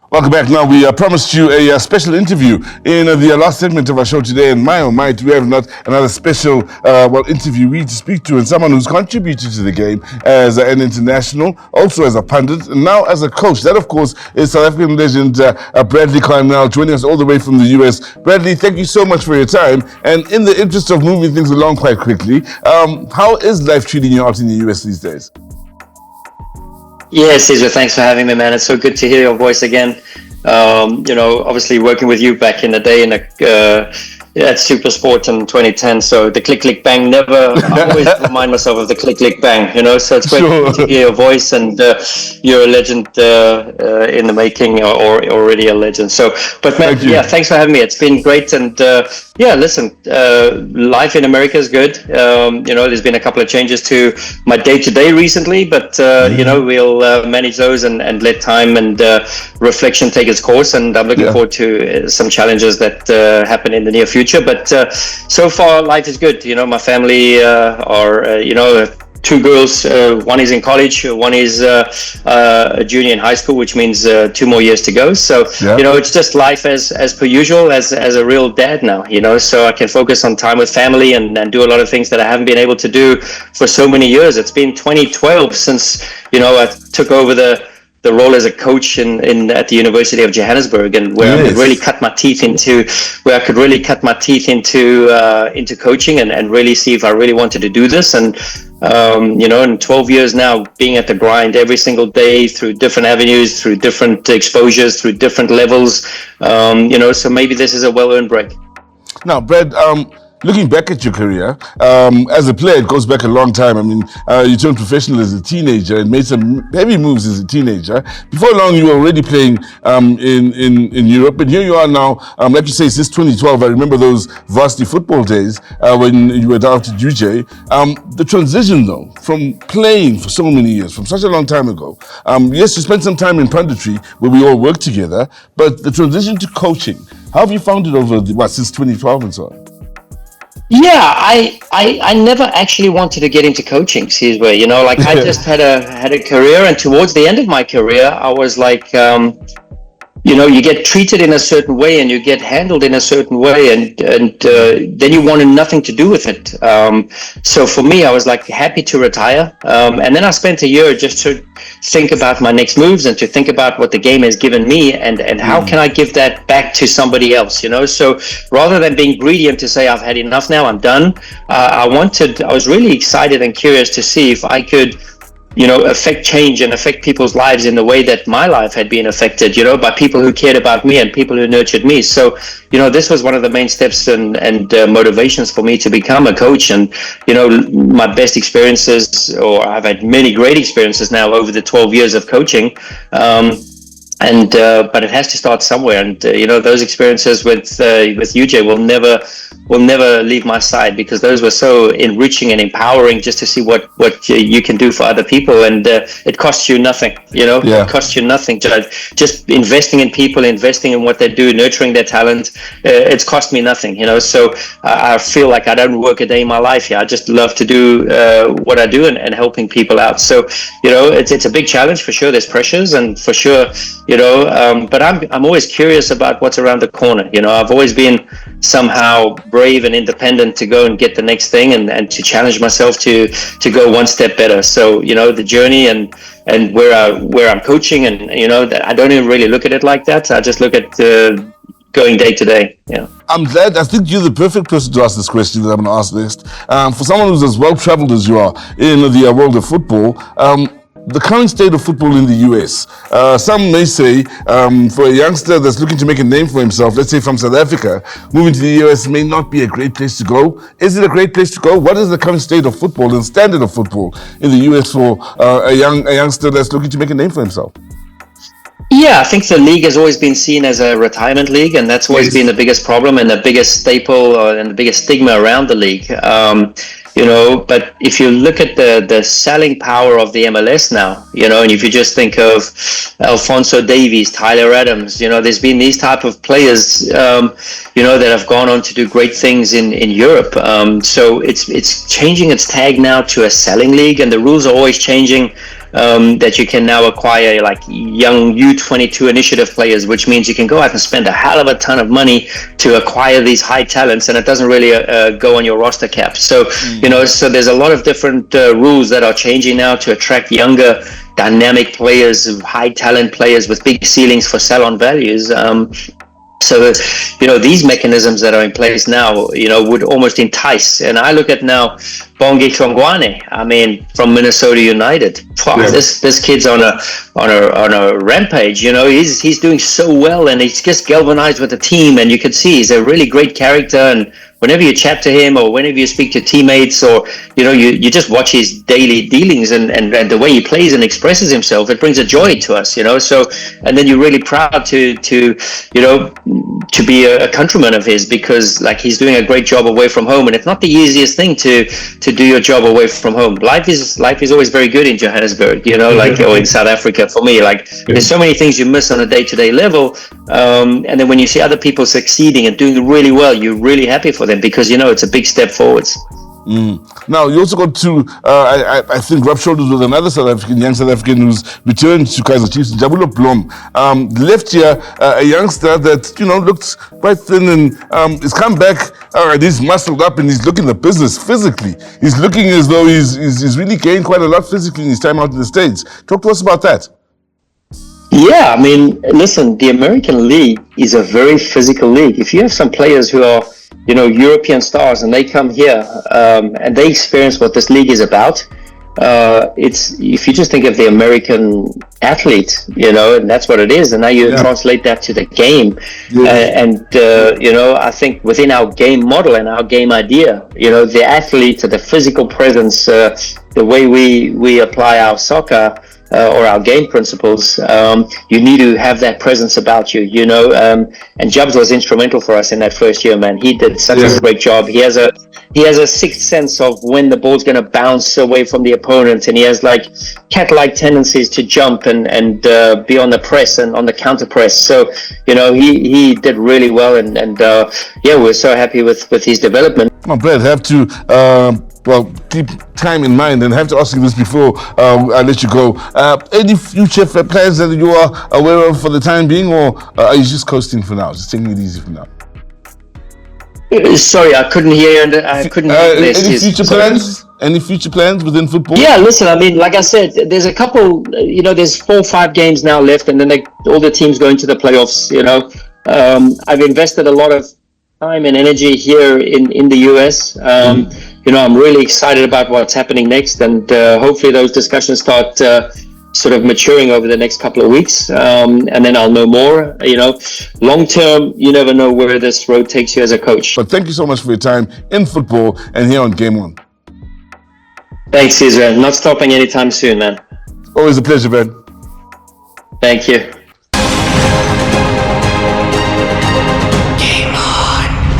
Welcome back. Now, we promised you a special interview in the last segment of our show today. And my, oh my, do we have not another special, interviewee to speak to, and someone who's contributed to the game as an international, also as a pundit, and now as a coach. That, of course, is South African legend Bradley Carnell, joining us all the way from the US. Bradley, thank you so much for your time. And in the interest of moving things along quite quickly, how is life treating you out in the US these days? Yeah, Caesar, thanks for having me, man. It's so good to hear your voice again. Obviously working with you back in the day at Super Sport in 2010. So the click, click, bang, I always remind myself of the click, click, bang, so it's great to hear your voice, and you're a legend in the making, or already a legend. So, but man, thanks for having me. It's been great. And listen, life in America is good. There's been a couple of changes to my day-to-day recently, but we'll manage those and let time and reflection take its course. And I'm looking forward to some challenges that happen in the near future. But so far, life is good. My family are, two girls. One is in college. One is a junior in high school, which means 2 more years to go. So, it's just life as per usual, as a real dad now, so I can focus on time with family and do a lot of things that I haven't been able to do for so many years. It's been 2012 since, I took over the role as a coach at the University of Johannesburg, and where I could really cut my teeth into coaching and really see if I really wanted to do this. And in 12 years now, being at the grind every single day through different avenues, through different exposures, through different levels, so maybe this is a well-earned break. Now, Brad, looking back at your career, as a player, it goes back a long time. I mean, you turned professional as a teenager and made some heavy moves as a teenager. Before long, you were already playing in Europe, and here you are now, like you say, since 2012. I remember those varsity football days when you were down to UJ. The transition, though, from playing for so many years, from such a long time ago, yes, you spent some time in punditry where we all worked together, but the transition to coaching, how have you found it over, since 2012 and so on? Yeah, I never actually wanted to get into coaching, Caesar. I just had a career, and towards the end of my career, I was like, you get treated in a certain way and you get handled in a certain way, and then you wanted nothing to do with it. So for me, I was like happy to retire, and then I spent a year just to think about my next moves and to think about what the game has given me and how can I give that back to somebody else. So rather than being greedy and to say I've had enough now, I'm done, I was really excited and curious to see if I could affect change and affect people's lives in the way that my life had been affected, by people who cared about me and people who nurtured me. So, this was one of the main steps and motivations for me to become a coach. And, my best experiences, or I've had many great experiences now over the 12 years of coaching. But it has to start somewhere, and those experiences with UJ will never leave my side, because those were so enriching and empowering, just to see what you can do for other people, and it costs you nothing. It costs you nothing. Just investing in people, investing in what they do, nurturing their talent. It's cost me nothing. So I feel like I don't work a day in my life here. I just love to do what I do and helping people out. So it's a big challenge for sure. There's pressures, and for sure. But I'm always curious about what's around the corner. I've always been somehow brave and independent to go and get the next thing, and to challenge myself to go one step better. So the journey and where I'm coaching, and that I don't even really look at it like that. I just look at going day to day. I'm glad. I think you're the perfect person to ask this question that I'm going to ask next. For someone who's as well traveled as you are in the world of football, the current state of football in the US, some may say for a youngster that's looking to make a name for himself, let's say from South Africa, moving to the US may not be a great place to go. Is it a great place to go? What is the current state of football and standard of football in the US for a youngster that's looking to make a name for himself? Yeah, I think the league has always been seen as a retirement league, and that's always been the biggest problem and the biggest staple and the biggest stigma around the league. But if you look at the selling power of the MLS now, and if you just think of Alphonso Davies, Tyler Adams, there's been these type of players, that have gone on to do great things in Europe. So it's changing its tag now to a selling league, and the rules are always changing that you can now acquire like young U22 initiative players, which means you can go out and spend a hell of a ton of money to acquire these high talents, and it doesn't really go on your roster cap. So, so there's a lot of different rules that are changing now to attract younger, dynamic players, high talent players with big ceilings for sell-on values. So, these mechanisms that are in place now, would almost entice. And I look at now Bongi Chongwane, from Minnesota United. Wow, this kid's on a rampage. He's doing so well, and he's just galvanized with the team. And you can see he's a really great character. And whenever you chat to him, or whenever you speak to teammates, or you just watch his daily dealings and the way he plays and expresses himself, it brings a joy to us. So, and then you're really proud to be a countryman of his, because like he's doing a great job away from home, and it's not the easiest thing to do your job away from home. Life is always very good in Johannesburg, or in South Africa. For me, there's so many things you miss on a day-to-day level, and then when you see other people succeeding and doing really well, you're really happy for them, because it's a big step forwards. Now, you also got to, I think, rub shoulders with another young South African who's returned to Kaizer Chiefs, Jabulo Blom. Left here, a youngster that, looked quite thin and has come back, and he's muscled up and he's looking the business physically. He's looking as though he's really gained quite a lot physically in his time out in the States. Talk to us about that. Yeah, listen, the American League is a very physical league. If you have some players who are European stars, and they come here and they experience what this league is about. If you just think of the American athlete, and that's what it is, and now you translate that to the game, I think within our game model and our game idea, the athlete, the physical presence, the way we apply our soccer. Or our game principles, you need to have that presence about you, and Jubs was instrumental for us in that first year, man. He did such a great job. He has a sixth sense of when the ball's going to bounce away from the opponent, and he has like cat-like tendencies to jump and be on the press and on the counter press. So, he did really well, and we're so happy with his development. Brad, have to keep time in mind, and have to ask you this before I let you go. Any future plans that you are aware of for the time being, or are you just coasting for now, just taking it easy for now? Sorry, I couldn't hear you. I couldn't hear this. Any future plans? Any future plans within football? Yeah, listen, like I said, there's a couple, there's 4 or 5 games now left, and then all the teams go into the playoffs, I've invested a lot of time and energy here in the US. I'm really excited about what's happening next, and hopefully those discussions start sort of maturing over the next couple of weeks, and then I'll know more. Long term, you never know where this road takes you as a coach. But thank you so much for your time in football and here on Game On. Thanks, Israel. Not stopping anytime soon, man. Always a pleasure, Ben. Thank you.